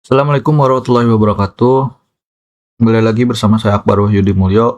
Assalamualaikum warahmatullahi wabarakatuh. Kembali lagi bersama saya Akbar Wahyudi Mulyo.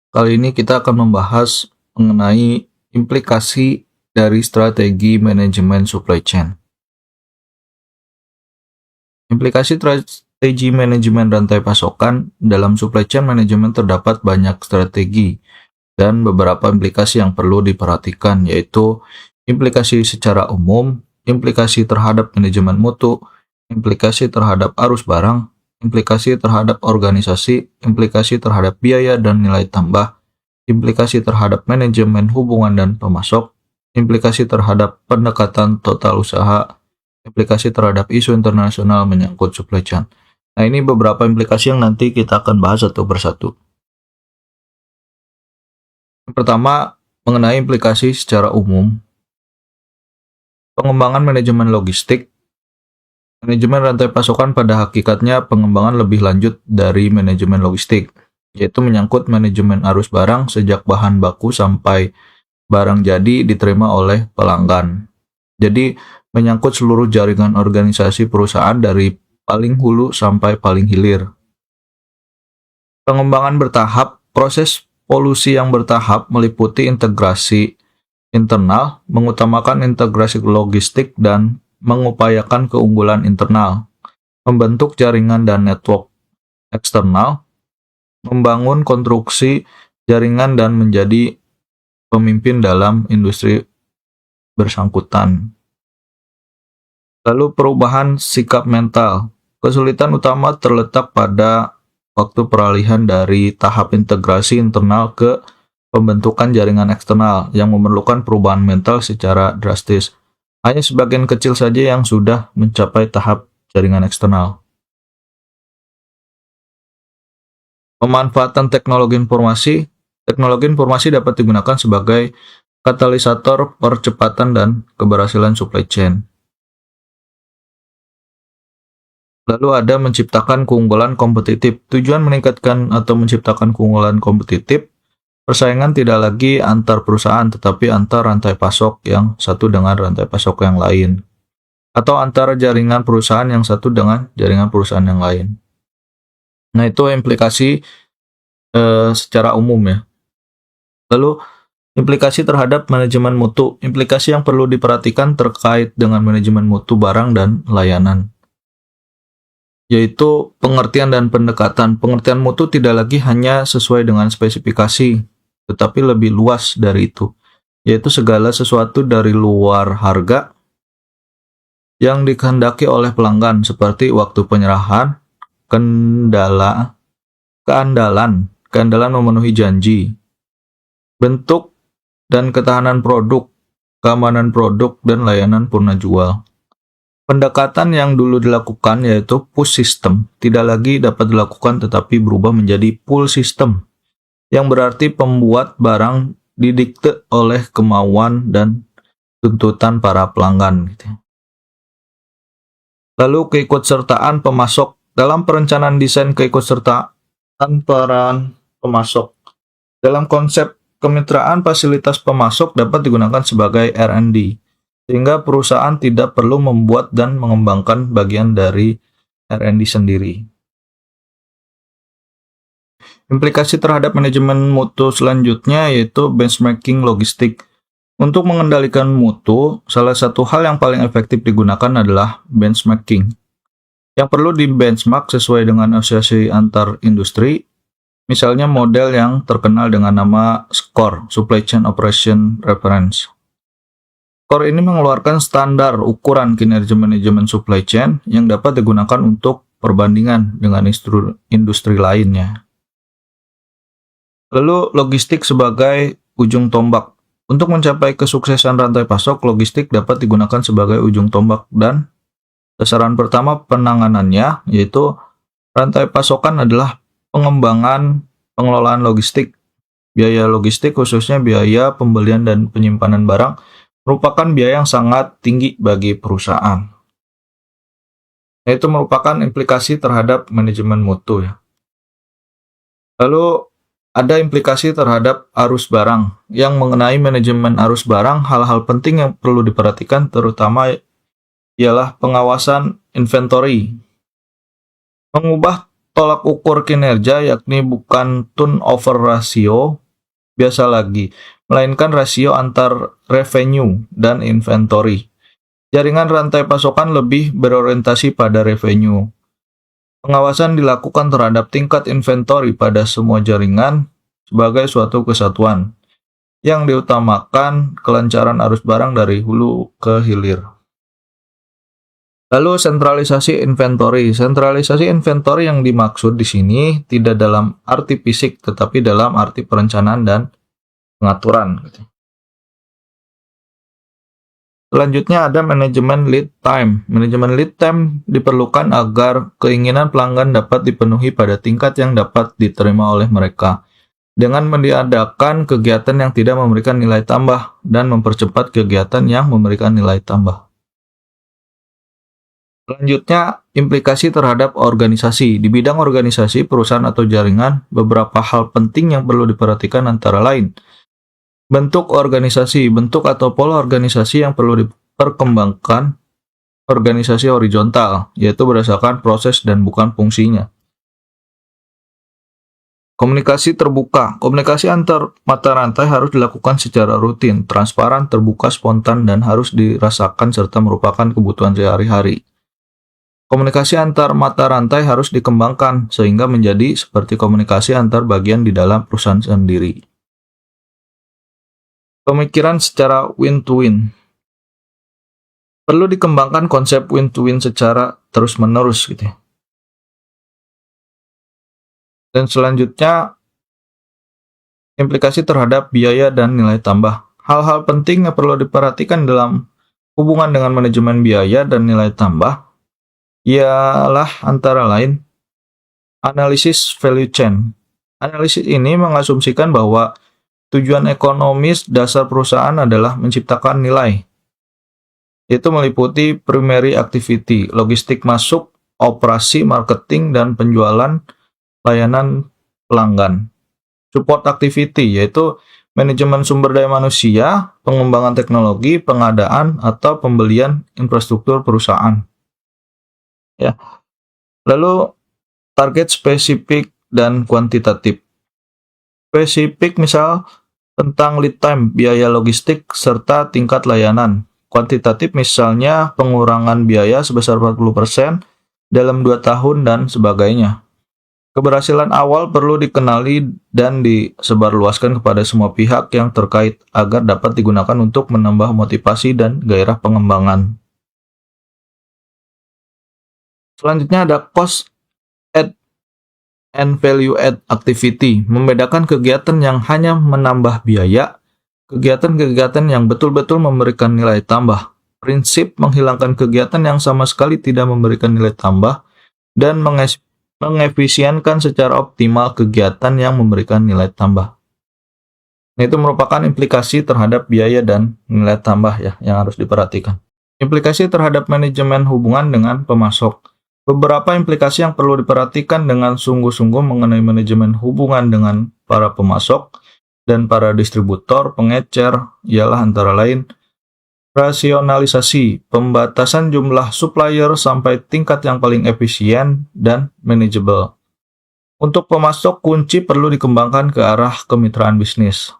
Kali ini kita akan membahas mengenai implikasi dari strategi manajemen supply chain. Implikasi strategi manajemen rantai pasokan dalam supply chain manajemen terdapat banyak strategi dan beberapa implikasi yang perlu diperhatikan, yaitu implikasi secara umum, implikasi terhadap manajemen mutu, implikasi terhadap arus barang, implikasi terhadap organisasi, implikasi terhadap biaya dan nilai tambah, implikasi terhadap manajemen hubungan dan pemasok, implikasi terhadap pendekatan total usaha, implikasi terhadap isu internasional menyangkut supply chain. Nah, ini beberapa implikasi yang nanti kita akan bahas satu persatu. Yang pertama, mengenai implikasi secara umum, pengembangan manajemen logistik. Manajemen rantai pasokan pada hakikatnya pengembangan lebih lanjut dari manajemen logistik, yaitu menyangkut manajemen arus barang sejak bahan baku sampai barang jadi diterima oleh pelanggan. Jadi, menyangkut seluruh jaringan organisasi perusahaan dari paling hulu sampai paling hilir. Pengembangan bertahap, proses polusi yang bertahap meliputi integrasi internal, mengutamakan integrasi logistik dan mengupayakan keunggulan internal, membentuk jaringan dan network eksternal, membangun konstruksi jaringan dan menjadi pemimpin dalam industri bersangkutan. Lalu perubahan sikap mental. Kesulitan utama terletak pada waktu peralihan dari tahap integrasi internal ke pembentukan jaringan eksternal yang memerlukan perubahan mental secara drastis. Hanya sebagian kecil saja yang sudah mencapai tahap jaringan eksternal. Pemanfaatan teknologi informasi. Teknologi informasi dapat digunakan sebagai katalisator percepatan dan keberhasilan supply chain. Lalu ada menciptakan keunggulan kompetitif. Tujuan meningkatkan atau menciptakan keunggulan kompetitif, persaingan tidak lagi antar perusahaan, tetapi antar rantai pasok yang satu dengan rantai pasok yang lain. Atau antara jaringan perusahaan yang satu dengan jaringan perusahaan yang lain. Nah, itu implikasi secara umum ya. Lalu, implikasi terhadap manajemen mutu. Implikasi yang perlu diperhatikan terkait dengan manajemen mutu barang dan layanan, yaitu pengertian dan pendekatan. Pengertian mutu tidak lagi hanya sesuai dengan spesifikasi, tetapi lebih luas dari itu, yaitu segala sesuatu dari luar harga yang dikehendaki oleh pelanggan, seperti waktu penyerahan, keandalan memenuhi janji, bentuk dan ketahanan produk, keamanan produk, dan layanan purna jual. Pendekatan yang dulu dilakukan yaitu push system tidak lagi dapat dilakukan tetapi berubah menjadi pull system, yang berarti pembuat barang didikte oleh kemauan dan tuntutan para pelanggan. Lalu keikutsertaan pemasok. Dalam perencanaan desain keikutsertaan peran pemasok. Dalam konsep kemitraan, fasilitas pemasok dapat digunakan sebagai R&D, sehingga perusahaan tidak perlu membuat dan mengembangkan bagian dari R&D sendiri. Implikasi terhadap manajemen mutu selanjutnya yaitu benchmarking logistik. Untuk mengendalikan mutu, salah satu hal yang paling efektif digunakan adalah benchmarking, yang perlu di-benchmark sesuai dengan asosiasi antar industri, misalnya model yang terkenal dengan nama SCORE, Supply Chain Operation Reference. SCORE ini mengeluarkan standar ukuran kinerja manajemen supply chain yang dapat digunakan untuk perbandingan dengan industri lainnya. Lalu logistik sebagai ujung tombak. Untuk mencapai kesuksesan rantai pasok, logistik dapat digunakan sebagai ujung tombak dan sasaran pertama penanganannya yaitu rantai pasokan adalah pengembangan pengelolaan logistik. Biaya logistik, khususnya biaya pembelian dan penyimpanan barang, merupakan biaya yang sangat tinggi bagi perusahaan. Itu merupakan implikasi terhadap manajemen mutu ya. Lalu ada implikasi terhadap arus barang. Yang mengenai manajemen arus barang, hal-hal penting yang perlu diperhatikan terutama ialah pengawasan inventory. Mengubah tolak ukur kinerja yakni bukan turnover ratio biasa lagi, melainkan rasio antar revenue dan inventory. Jaringan rantai pasokan lebih berorientasi pada revenue. Pengawasan dilakukan terhadap tingkat inventory pada semua jaringan sebagai suatu kesatuan, yang diutamakan kelancaran arus barang dari hulu ke hilir. Lalu sentralisasi inventory. Sentralisasi inventory yang dimaksud di sini tidak dalam arti fisik, tetapi dalam arti perencanaan dan pengaturan. Selanjutnya ada manajemen lead time. Manajemen lead time diperlukan agar keinginan pelanggan dapat dipenuhi pada tingkat yang dapat diterima oleh mereka, dengan meniadakan kegiatan yang tidak memberikan nilai tambah dan mempercepat kegiatan yang memberikan nilai tambah. Selanjutnya, implikasi terhadap organisasi. Di bidang organisasi, perusahaan atau jaringan, beberapa hal penting yang perlu diperhatikan antara lain. Bentuk organisasi, bentuk atau pola organisasi yang perlu diperkembangkan organisasi horizontal, yaitu berdasarkan proses dan bukan fungsinya. Komunikasi terbuka. Komunikasi antar mata rantai harus dilakukan secara rutin, transparan, terbuka, spontan, dan harus dirasakan serta merupakan kebutuhan sehari-hari. Komunikasi antar mata rantai harus dikembangkan sehingga menjadi seperti komunikasi antar bagian di dalam perusahaan sendiri. Pemikiran secara win-to-win. Perlu dikembangkan konsep win-to-win secara terus-menerus gitu ya. Dan selanjutnya, implikasi terhadap biaya dan nilai tambah. Hal-hal penting yang perlu diperhatikan dalam hubungan dengan manajemen biaya dan nilai tambah ialah antara lain analisis value chain. Analisis ini mengasumsikan bahwa tujuan ekonomis dasar perusahaan adalah menciptakan nilai. Itu meliputi primary activity, logistik masuk, operasi, marketing, dan penjualan layanan pelanggan. Support activity, yaitu manajemen sumber daya manusia, pengembangan teknologi, pengadaan, atau pembelian infrastruktur perusahaan. Ya. Lalu target spesifik dan kuantitatif. Spesifik misal tentang lead time, biaya logistik, serta tingkat layanan. Kuantitatif misalnya pengurangan biaya sebesar 40% dalam 2 tahun dan sebagainya. Keberhasilan awal perlu dikenali dan disebarluaskan kepada semua pihak yang terkait agar dapat digunakan untuk menambah motivasi dan gairah pengembangan. Selanjutnya ada cost add and value add activity, membedakan kegiatan yang hanya menambah biaya, kegiatan-kegiatan yang betul-betul memberikan nilai tambah. Prinsip menghilangkan kegiatan yang sama sekali tidak memberikan nilai tambah dan mengefisienkan secara optimal kegiatan yang memberikan nilai tambah. Itu merupakan implikasi terhadap biaya dan nilai tambah ya yang harus diperhatikan. Implikasi terhadap manajemen hubungan dengan pemasok. Beberapa implikasi yang perlu diperhatikan dengan sungguh-sungguh mengenai manajemen hubungan dengan para pemasok dan para distributor pengecer ialah antara lain rasionalisasi, pembatasan jumlah supplier sampai tingkat yang paling efisien dan manageable. Untuk pemasok, kunci perlu dikembangkan ke arah kemitraan bisnis.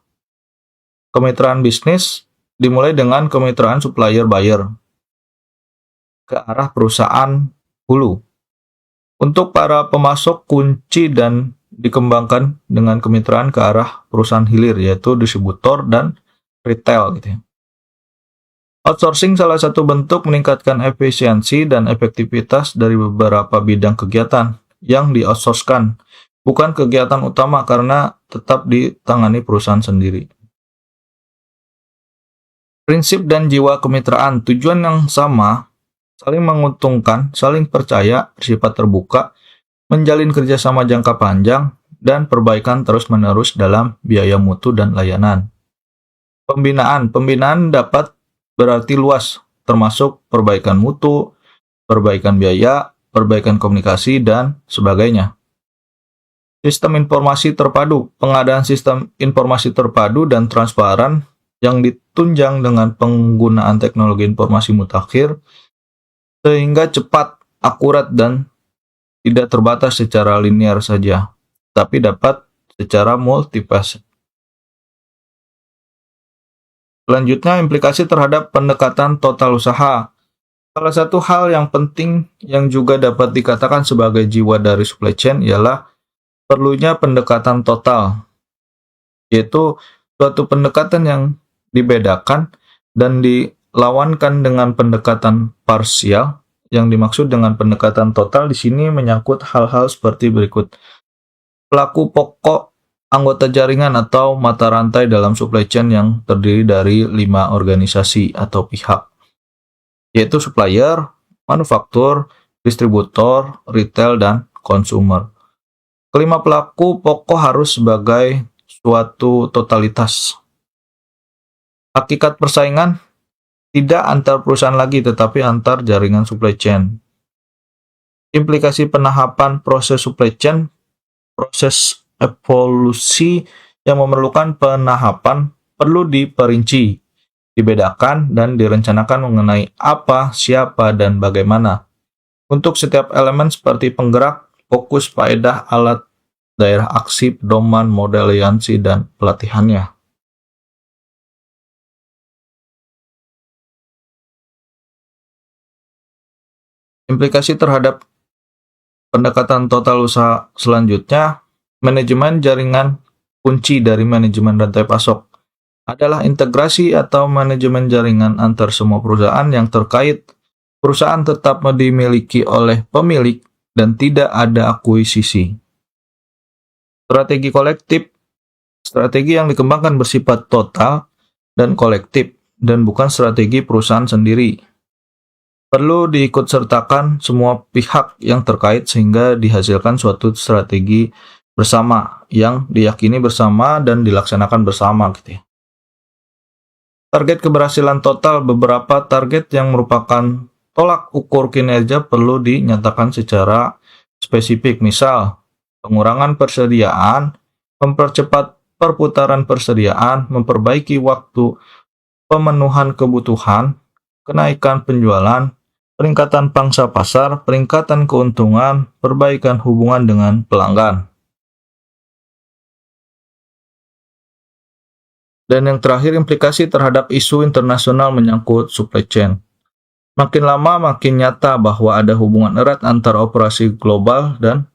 Kemitraan bisnis dimulai dengan kemitraan supplier-buyer ke arah perusahaan hulu. Untuk para pemasok, kunci dan dikembangkan dengan kemitraan ke arah perusahaan hilir, yaitu distributor dan retail gitu ya. Outsourcing salah satu bentuk meningkatkan efisiensi dan efektivitas dari beberapa bidang kegiatan yang di-outsourcekan, bukan kegiatan utama karena tetap ditangani perusahaan sendiri. Prinsip dan jiwa kemitraan, tujuan yang sama, saling menguntungkan, saling percaya, bersifat terbuka, menjalin kerjasama jangka panjang, dan perbaikan terus-menerus dalam biaya mutu dan layanan. Pembinaan dapat berarti luas, termasuk perbaikan mutu, perbaikan biaya, perbaikan komunikasi, dan sebagainya. Sistem informasi terpadu, pengadaan sistem informasi terpadu dan transparan yang ditunjang dengan penggunaan teknologi informasi mutakhir, sehingga cepat, akurat, dan tidak terbatas secara linear saja, tapi dapat secara multifaceted. Selanjutnya, implikasi terhadap pendekatan total usaha. Salah satu hal yang penting yang juga dapat dikatakan sebagai jiwa dari supply chain ialah perlunya pendekatan total, yaitu suatu pendekatan yang dibedakan dan dilawankan dengan pendekatan parsial. Yang dimaksud dengan pendekatan total di sini menyangkut hal-hal seperti berikut. Pelaku pokok anggota jaringan atau mata rantai dalam supply chain yang terdiri dari 5 organisasi atau pihak, yaitu supplier, manufaktur, distributor, retail, dan consumer. Kelima pelaku pokok harus sebagai suatu totalitas. Hakikat persaingan tidak antar perusahaan lagi, tetapi antar jaringan supply chain. Implikasi penahapan proses supply chain, proses evolusi yang memerlukan penahapan perlu diperinci, dibedakan, dan direncanakan mengenai apa, siapa, dan bagaimana. Untuk setiap elemen seperti penggerak, fokus, faedah, alat, daerah aksi, pedoman, model aliansi, dan pelatihannya. Implikasi terhadap pendekatan total usaha selanjutnya, manajemen jaringan. Kunci dari manajemen rantai pasok adalah integrasi atau manajemen jaringan antar semua perusahaan yang terkait. Perusahaan tetap dimiliki oleh pemilik dan tidak ada akuisisi. Strategi kolektif. Strategi yang dikembangkan bersifat total dan kolektif dan bukan strategi perusahaan sendiri. Perlu diikutsertakan semua pihak yang terkait sehingga dihasilkan suatu strategi bersama yang diyakini bersama dan dilaksanakan bersama gitu ya. Target keberhasilan total. Beberapa target yang merupakan tolak ukur kinerja perlu dinyatakan secara spesifik. Misal, pengurangan persediaan, mempercepat perputaran persediaan, memperbaiki waktu pemenuhan kebutuhan, kenaikan penjualan, peningkatan pangsa pasar, peningkatan keuntungan, perbaikan hubungan dengan pelanggan. Dan yang terakhir, implikasi terhadap isu internasional menyangkut supply chain. Makin lama makin nyata bahwa ada hubungan erat antara operasi global dan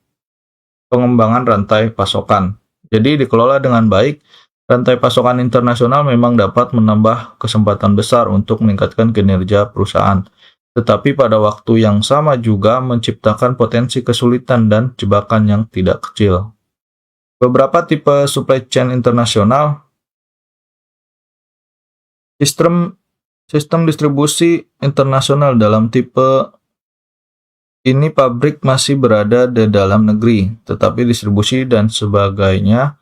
pengembangan rantai pasokan. Jadi dikelola dengan baik, rantai pasokan internasional memang dapat menambah kesempatan besar untuk meningkatkan kinerja perusahaan. Tetapi pada waktu yang sama juga menciptakan potensi kesulitan dan jebakan yang tidak kecil. Beberapa tipe supply chain internasional. Sistem distribusi internasional. Dalam tipe ini pabrik masih berada di dalam negeri, tetapi distribusi dan sebagainya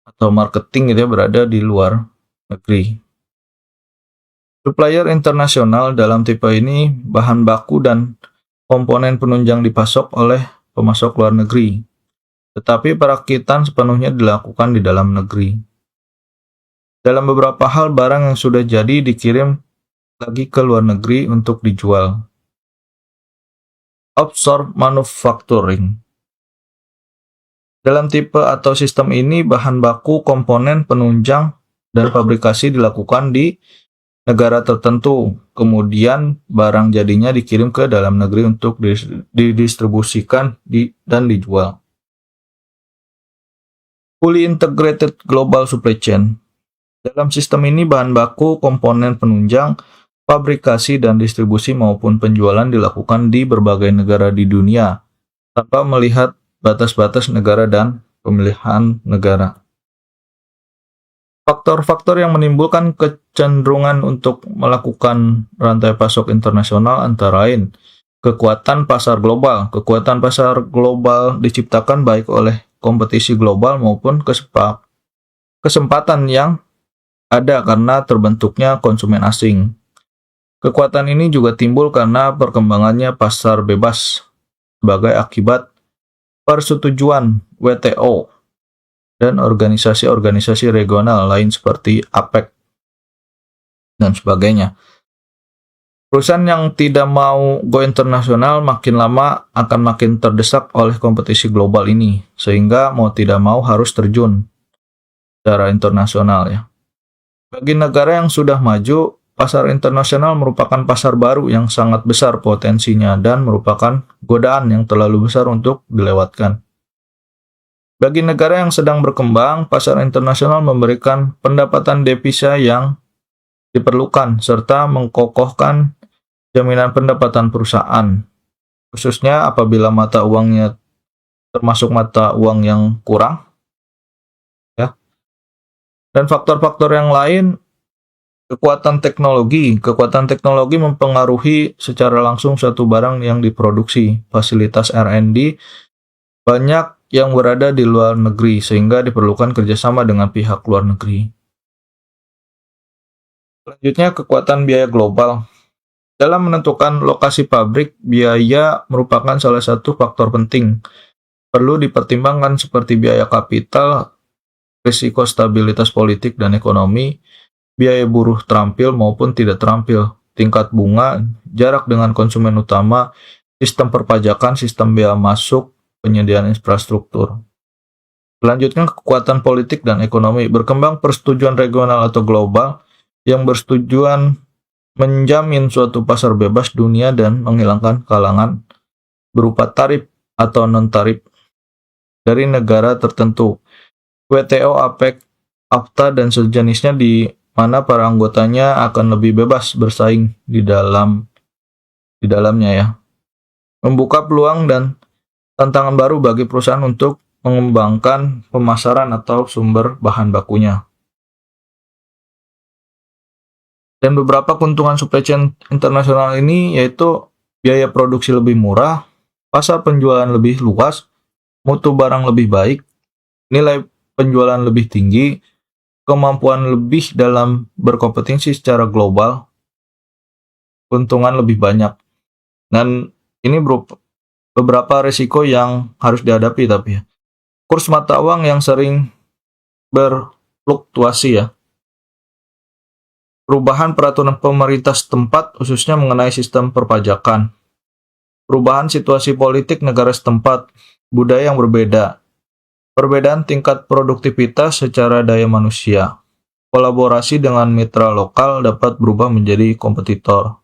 atau marketing gitu ya, berada di luar negeri. Supplier internasional. Dalam tipe ini bahan baku dan komponen penunjang dipasok oleh pemasok luar negeri, tetapi perakitan sepenuhnya dilakukan di dalam negeri. Dalam beberapa hal, barang yang sudah jadi dikirim lagi ke luar negeri untuk dijual. Offshore manufacturing. Dalam tipe atau sistem ini, bahan baku, komponen, penunjang, dan fabrikasi dilakukan di negara tertentu. Kemudian, barang jadinya dikirim ke dalam negeri untuk didistribusikan dan dijual. Fully integrated global supply chain. Dalam sistem ini, bahan baku, komponen penunjang, fabrikasi, dan distribusi maupun penjualan dilakukan di berbagai negara di dunia, tanpa melihat batas-batas negara dan pemilihan negara. Faktor-faktor yang menimbulkan kecenderungan untuk melakukan rantai pasok internasional antara lain kekuatan pasar global. Kekuatan pasar global diciptakan baik oleh kompetisi global maupun kesempatan yang ada karena terbentuknya konsumen asing. Kekuatan ini juga timbul karena perkembangannya pasar bebas sebagai akibat persetujuan WTO dan organisasi-organisasi regional lain seperti APEC dan sebagainya. Perusahaan yang tidak mau go internasional makin lama akan makin terdesak oleh kompetisi global ini, sehingga mau tidak mau harus terjun secara internasional ya. Bagi negara yang sudah maju, pasar internasional merupakan pasar baru yang sangat besar potensinya dan merupakan godaan yang terlalu besar untuk dilewatkan. Bagi negara yang sedang berkembang, pasar internasional memberikan pendapatan devisa yang diperlukan serta mengkokohkan jaminan pendapatan perusahaan, khususnya apabila mata uangnya termasuk mata uang yang kurang, ya. Dan faktor-faktor yang lain, kekuatan teknologi mempengaruhi secara langsung suatu barang yang diproduksi. Fasilitas R&D banyak yang berada di luar negeri, sehingga diperlukan kerjasama dengan pihak luar negeri. Selanjutnya, kekuatan biaya global. Dalam menentukan lokasi pabrik, biaya merupakan salah satu faktor penting. Perlu dipertimbangkan seperti biaya kapital, risiko stabilitas politik dan ekonomi, biaya buruh terampil maupun tidak terampil, tingkat bunga, jarak dengan konsumen utama, sistem perpajakan, sistem bea masuk, penyediaan infrastruktur. Selanjutnya, kekuatan politik dan ekonomi. Berkembang persetujuan regional atau global yang bersetujuan menjamin suatu pasar bebas dunia dan menghilangkan kalangan berupa tarif atau non-tarif dari negara tertentu. WTO, APEC, AFTA, dan sejenisnya di mana para anggotanya akan lebih bebas bersaing di dalamnya ya. Membuka peluang dan tantangan baru bagi perusahaan untuk mengembangkan pemasaran atau sumber bahan bakunya. Dan beberapa keuntungan supply chain internasional ini yaitu biaya produksi lebih murah, pasar penjualan lebih luas, mutu barang lebih baik, nilai penjualan lebih tinggi, kemampuan lebih dalam berkompetisi secara global, keuntungan lebih banyak. Dan ini beberapa risiko yang harus dihadapi tapi ya. Kurs mata uang yang sering berfluktuasi ya. Perubahan peraturan pemerintah setempat, khususnya mengenai sistem perpajakan. Perubahan situasi politik negara setempat, budaya yang berbeda. Perbedaan tingkat produktivitas secara daya manusia. Kolaborasi dengan mitra lokal dapat berubah menjadi kompetitor.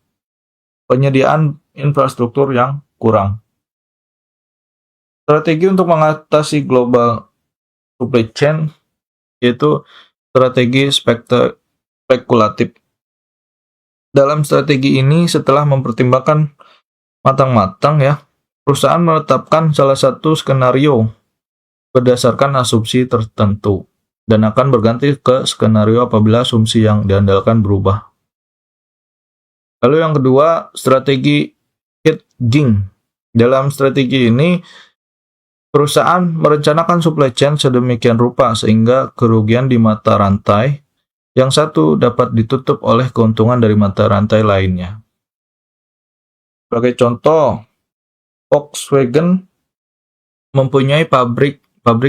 Penyediaan infrastruktur yang kurang. Strategi untuk mengatasi global supply chain yaitu strategi spekulatif. Dalam strategi ini, setelah mempertimbangkan matang-matang ya, perusahaan menetapkan salah satu skenario berdasarkan asumsi tertentu dan akan berganti ke skenario apabila asumsi yang diandalkan berubah. Lalu yang kedua, strategi hedging. Dalam strategi ini, perusahaan merencanakan supply chain sedemikian rupa sehingga kerugian di mata rantai yang satu dapat ditutup oleh keuntungan dari mata rantai lainnya. Sebagai contoh, Volkswagen mempunyai pabrik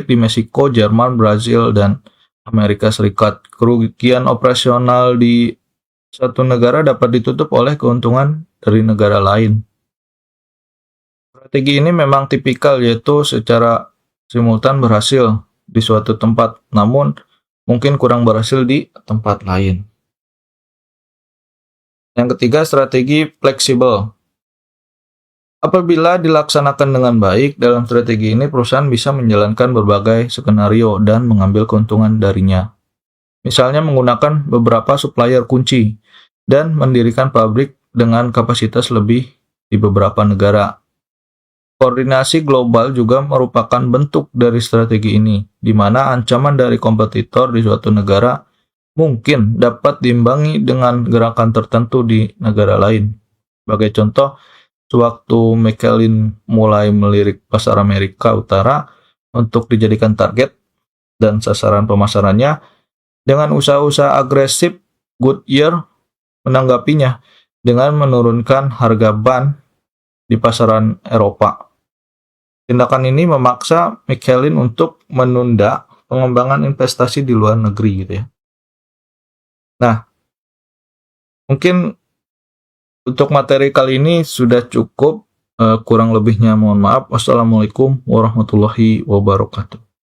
di Meksiko, Jerman, Brazil, dan Amerika Serikat. Kerugian operasional di satu negara dapat ditutup oleh keuntungan dari negara lain. Strategi ini memang tipikal, yaitu secara simultan berhasil di suatu tempat, namun mungkin kurang berhasil di tempat lain. Yang ketiga, strategi fleksibel. Apabila dilaksanakan dengan baik, dalam strategi ini perusahaan bisa menjalankan berbagai skenario dan mengambil keuntungan darinya. Misalnya menggunakan beberapa supplier kunci dan mendirikan pabrik dengan kapasitas lebih di beberapa negara. Koordinasi global juga merupakan bentuk dari strategi ini, di mana ancaman dari kompetitor di suatu negara mungkin dapat diimbangi dengan gerakan tertentu di negara lain. Sebagai contoh, sewaktu McLaren mulai melirik pasar Amerika Utara untuk dijadikan target dan sasaran pemasarannya, dengan usaha-usaha agresif, Goodyear menanggapinya dengan menurunkan harga ban di pasaran Eropa. Tindakan ini memaksa McLaren untuk menunda pengembangan investasi di luar negeri gitu ya. Nah, mungkin Untuk materi kali ini sudah cukup, kurang lebihnya mohon maaf. Wassalamualaikum warahmatullahi wabarakatuh.